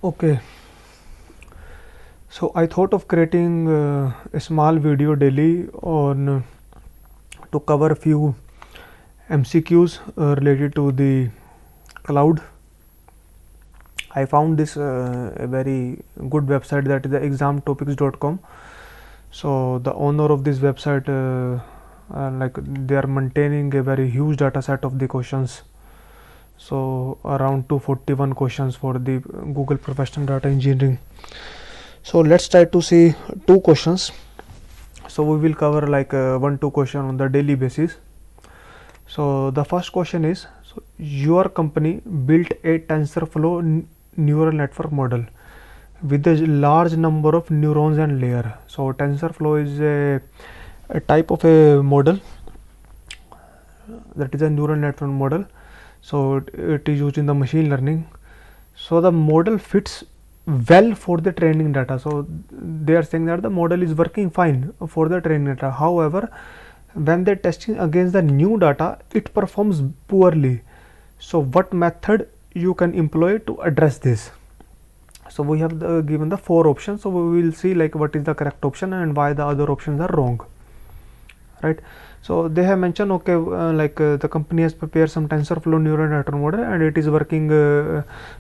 Okay, so I thought of creating a small video daily on to cover a few MCQs related to the cloud. I found this a very good website, that is the examtopics.com. So the owner of this website like they are maintaining a very huge data set of the questions. So around 241 questions for the Google Professional Data Engineering. So let's try to see two questions. So we will cover like 1-2 question on the daily basis. So the first question is, so your company built a TensorFlow neural network model with a large number of neurons and layer. So TensorFlow is a type of a model, that is a neural network model. So it is used in the machine learning. So the model fits well for the training data. So they are saying that the model is working fine for the training data. However, when they testing against the new data, it performs poorly. So what method you can employ to address this? So we have given the 4 options. So we will see like what is the correct option and why the other options are wrong, right? So they have mentioned, okay, the company has prepared some TensorFlow neural network model and it is working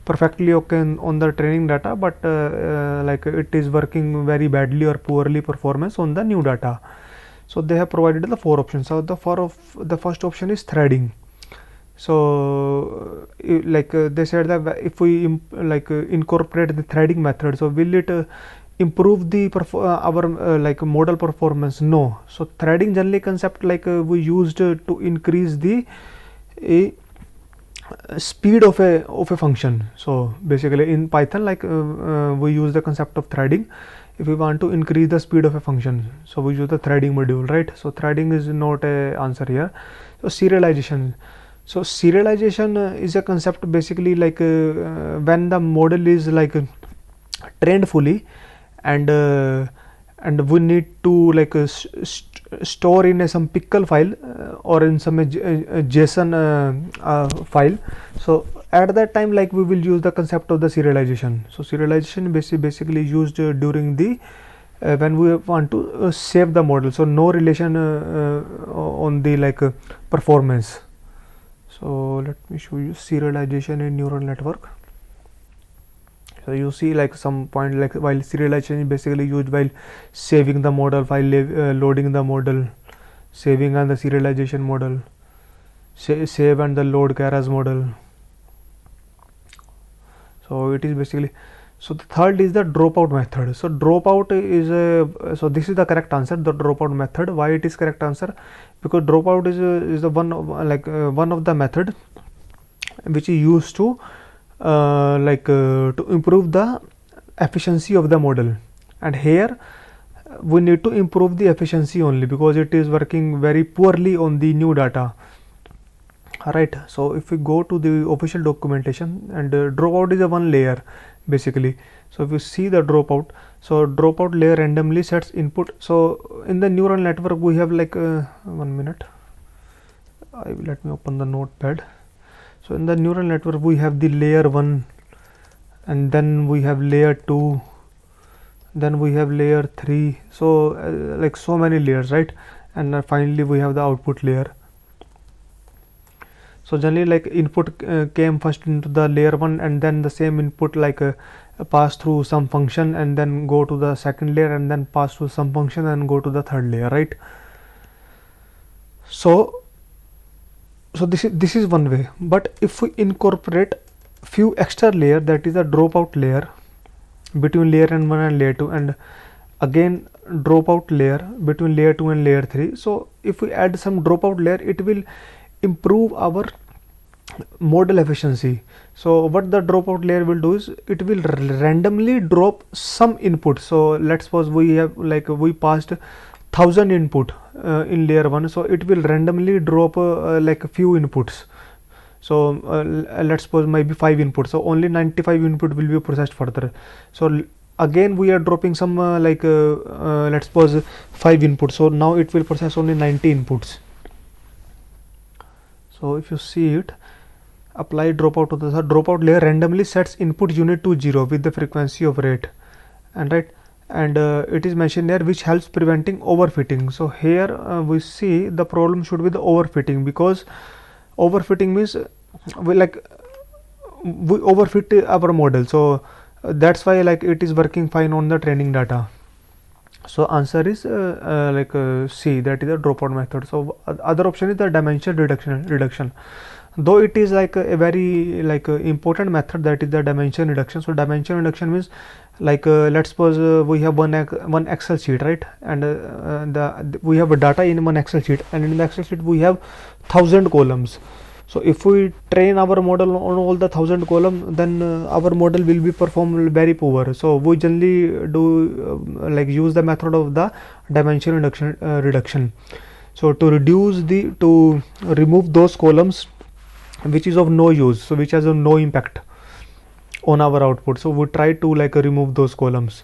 perfectly okay on the training data, but like it is working very badly or poorly performance on the new data. So they have provided the 4 options. So the first option is threading. So they said that if we incorporate the threading method, so will it improve the our model performance? No. So threading generally concept we used to increase the speed of a function. So basically in Python we use the concept of threading if we want to increase the speed of a function. So we use the threading module, right? So threading is not a answer here. So serialization. So serialization is a concept basically when the model is trained fully and we need to store in some pickle file or in some JSON file. So at that time we will use the concept of the serialization. So serialization basically used during the when we want to save the model. So no relation on the performance. So let me show you serialization in neural network. So you see some point while serialization is basically used while saving the model, while loading the model, saving and the serialization model, save and the load keras model. So it is basically, so the third is the dropout method. So dropout is so this is the correct answer, the dropout method. Why it is correct answer? Because dropout is the one of the method which is used to to improve the efficiency of the model, and here we need to improve the efficiency only because it is working very poorly on the new data. Alright, so if we go to the official documentation, and dropout is a one layer basically. So if you see the dropout, so dropout layer randomly sets input. So in the neural network we have 1 minute, let me open the notepad. So in the neural network we have the layer 1, and then we have layer 2, then we have layer 3. So so many layers, right? And finally we have the output layer. So generally input came first into the layer 1, and then the same input pass through some function and then go to the second layer, and then pass through some function and go to the third layer, right? So this is one way. But if we incorporate few extra layer, that is the dropout layer between layer 1 and layer 2, and again dropout layer between layer 2 and layer 3. So if we add some dropout layer, it will improve our model efficiency. So what the dropout layer will do is it will randomly drop some input. So let's suppose we have we passed 1000 input in layer 1, so it will randomly drop a few inputs. So let's suppose maybe 5 inputs, so only 95 input will be processed further. So again we are dropping some let's suppose 5 inputs, so now it will process only 90 inputs. So if you see it, apply dropout to the dropout layer randomly sets input unit to 0 with the frequency of rate, and right, and it is mentioned here which helps preventing overfitting. So here we see the problem should be the overfitting, because overfitting means we overfit our model, so that's why like it is working fine on the training data. So answer is C, that is the dropout method. So other option is the dimension reduction, though it is like a very important method, that is the dimension reduction. So dimension reduction means let's suppose we have one Excel sheet, right, and we have a data in one Excel sheet, and in the Excel sheet we have 1000 columns. So if we train our model on all the 1000 column, then our model will be perform very poor. So we generally do use the method of the dimension reduction. So to remove those columns which is of no use, so which has no impact on our output, so we try to remove those columns.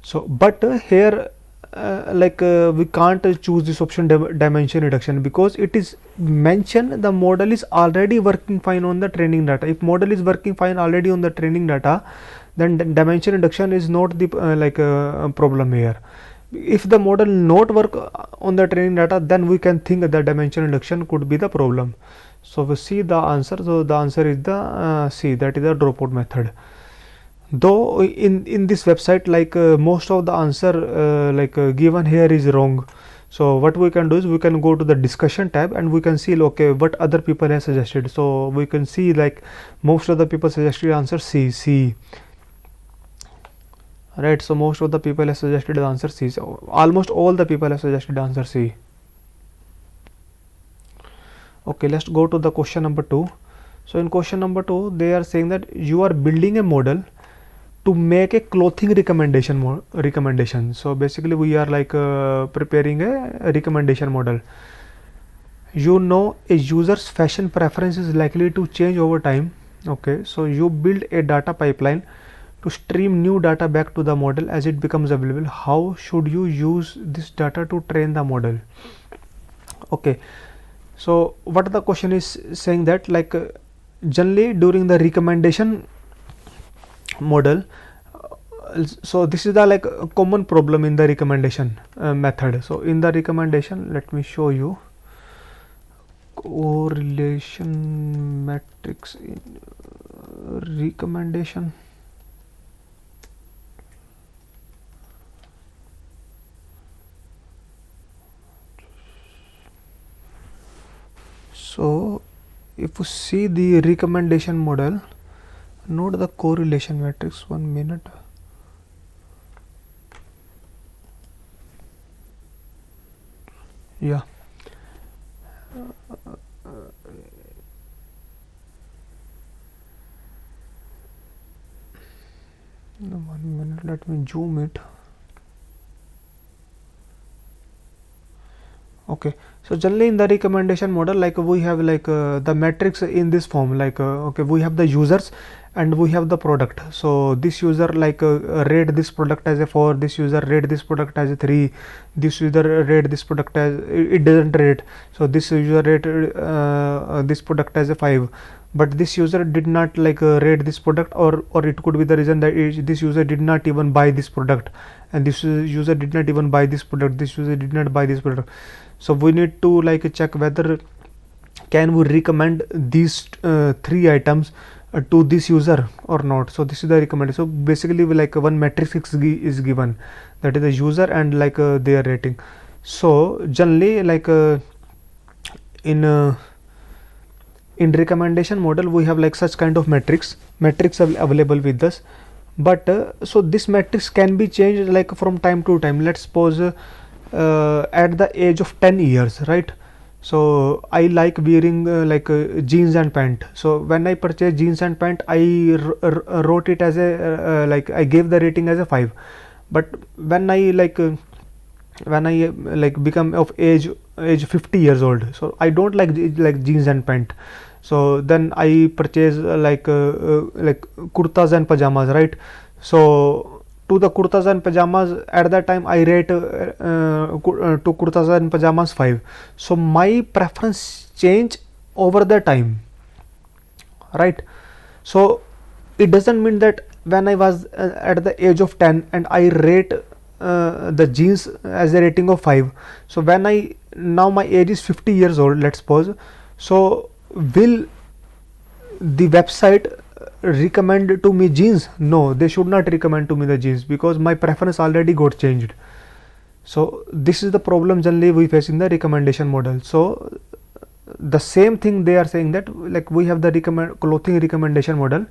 So but here we can't choose this option dimension reduction, because it is mentioned the model is already working fine on the training data. If model is working fine already on the training data, then dimension reduction is not the problem here. If the model not work on the training data, then we can think that dimension reduction could be the problem. So we see the answer. So the answer is the C, that is the dropout method. Though in this website most of the answer given here is wrong. So what we can do is we can go to the discussion tab and we can see okay what other people have suggested. So we can see most of the people suggested answer C, right. So most of the people have suggested the answer C. So almost all the people have suggested the answer C. Okay, let's go to the question number 2. So in question number 2 they are saying that you are building a model to make a clothing recommendation. So basically we are preparing a recommendation model. You know a user's fashion preference is likely to change over time. Okay, so you build a data pipeline to stream new data back to the model as it becomes available. How should you use this data to train the model? Okay, so what the question is saying that generally during the recommendation model, so this is the common problem in the recommendation method. So in the recommendation, let me show you correlation matrix in recommendation. So if you see the recommendation model, note the correlation matrix. 1 minute. Yeah. 1 minute. Let me zoom it. Okay, so generally in the recommendation model we have the metrics in this form, okay, we have the users and we have the product. So this user rate this product as a 4, this user rate this product as a 3, this user rate this product as it doesn't rate, so this user rate this product as a 5, but this user did not rate this product, or it could be the reason that this user did not even buy this product, and this user did not even buy this product, this user did not buy this product. So we need to check whether can we recommend these 3 items to this user or not. So this is the recommendation. So basically one matrix is given, that is the user and their rating. So generally in recommendation model we have such kind of metrics available with us, but so this matrix can be changed from time to time. Let's suppose at the age of 10 years, right? So I like wearing jeans and pant. So when I purchase jeans and pant, I wrote it as a I gave the rating as a 5. But when I become of age 50 years old, so I don't like jeans and pant. So then I purchase kurtas and pajamas, right? So to the kurtas and pajamas, at that time I rate to kurtas and pajamas 5. So my preference change over the time. right? So it doesn't mean that when I was at the age of 10 and I rate the genes as a rating of 5, so when I now my age is 50 years old, let's suppose, so will the website recommend to me genes? No, they should not recommend to me the genes, because my preference already got changed. So this is the problem generally we face in the recommendation model. So the same thing they are saying, that like we have the clothing recommendation model.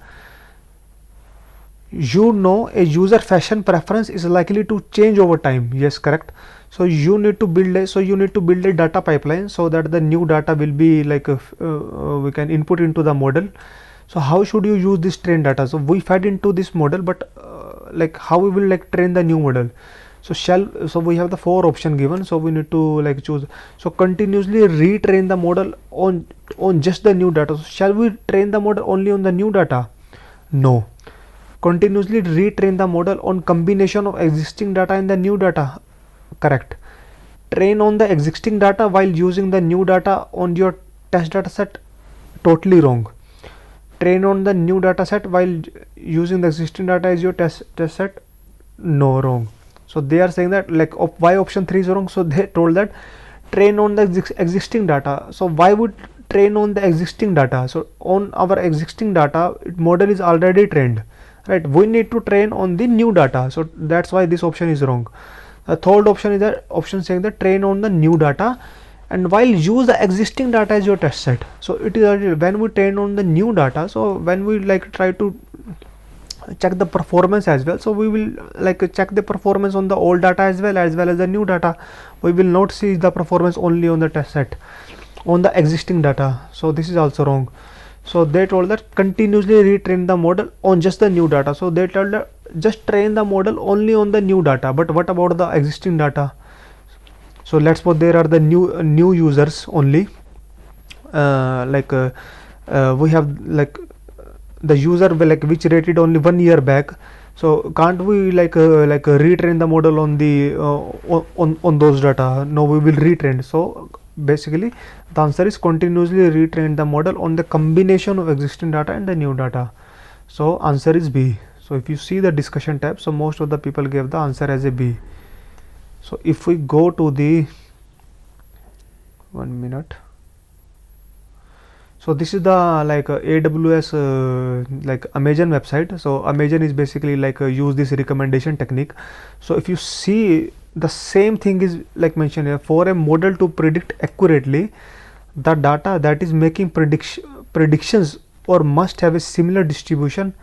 You know, a user fashion preference is likely to change over time. Yes, correct. So you need to build a data pipeline, so that the new data will be like we can input into the model. So how should you use this train data? So we fed into this model, but like how we will like train the new model? So we have the 4 option given, so we need to like choose. So continuously retrain the model on just the new data. So shall we train the model only on the new data? No. Continuously retrain the model on combination of existing data and the new data. Correct. Train on the existing data while using the new data on your test data set. Totally wrong. Train on the new data set while using the existing data as your test set. No, wrong. So they are saying that like why option 3 is wrong. So they told that train on the existing data. So why would train on the existing data? So on our existing data, model is already trained, right? We need to train on the new data. So that's why this option is wrong. The third option is the option saying that train on the new data and while use the existing data as your test set. So it is when we train on the new data, so when we like try to check the performance as well, so we will like check the performance on the old data as well as the new data. We will not see the performance only on the test set on the existing data. So this is also wrong. So they told that continuously retrain the model on just the new data. So they told that just train the model only on the new data, but what about the existing data? So let's suppose there are the new users only, we have like the user like which rated only 1 year back. So can't we like retrain the model on the on those data? No, we will retrain. So basically the answer is continuously retrain the model on the combination of existing data and the new data. So answer is B. So if you see the discussion tab, so most of the people gave the answer as a B. So if we go to the 1 minute, so this is the like AWS like Amazon website. So Amazon is basically like use this recommendation technique. So if you see, the same thing is like mentioned here. For a model to predict accurately, the data that is making predictions or must have a similar distribution.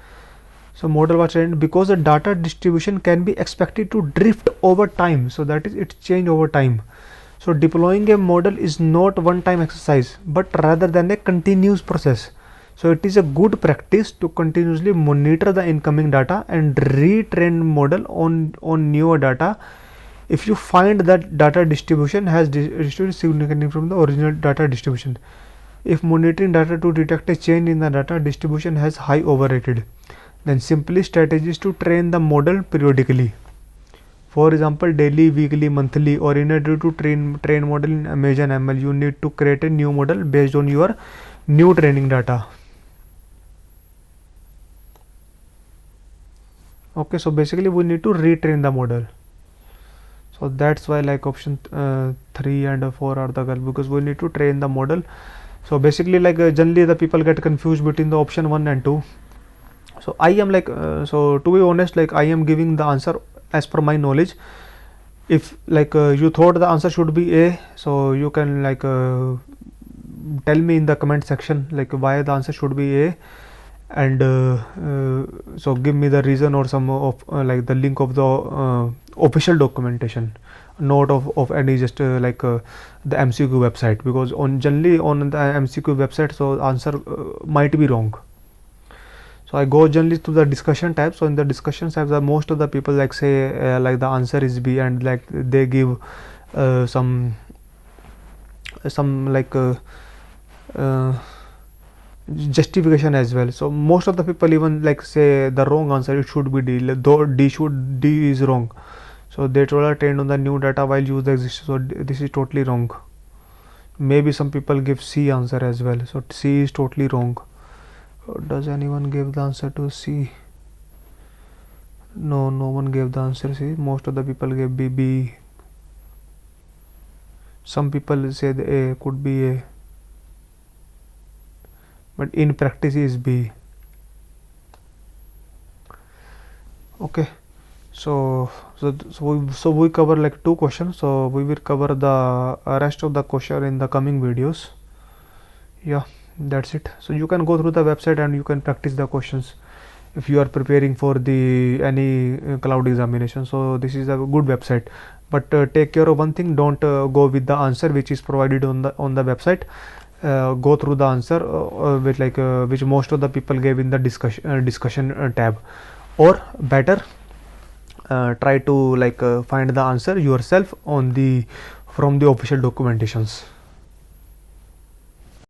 So model was trained because the data distribution can be expected to drift over time. So that is it change over time. So deploying a model is not one time exercise, but rather than a continuous process. So it is a good practice to continuously monitor the incoming data and retrain model on newer data if you find that data distribution has distributed significantly from the original data distribution. If monitoring data to detect a change in the data distribution has high overrated, then simply strategies to train the model periodically. For example, daily, weekly, monthly, or in order to train model in Amazon ML, you need to create a new model based on your new training data. Okay, so basically we need to retrain the model. So that's why like option 3 and 4 are the girl, because we need to train the model. So basically like generally the people get confused between the option 1 and 2. So I am like so to be honest, like I am giving the answer as per my knowledge. If like you thought the answer should be A, so you can like tell me in the comment section like why the answer should be A, and so give me the reason or some of like the link of the official documentation, not of any just like the MCQ website, because on generally on the MCQ website, so answer might be wrong. So I go generally to the discussion tab. So in the discussion tab, most of the people like say like the answer is B, and like they give some like justification as well. So most of the people even like say the wrong answer, it should be D, though D is wrong. So they told are trained on the new data while use the existing. So this is totally wrong. Maybe some people give C answer as well. So C is totally wrong. Does anyone give the answer to C? No, no one gave the answer C. Most of the people gave B. Some people said A could be A, but in practice is B. Okay, so we cover like 2 questions. So we will cover the rest of the question in the coming videos. Yeah, that's it. So you can go through the website and you can practice the questions if you are preparing for the any cloud examination. So this is a good website, but take care of one thing: don't go with the answer which is provided on the website. Go through the answer with which most of the people gave in the discussion tab, or better try to find the answer yourself on the from the official documentations.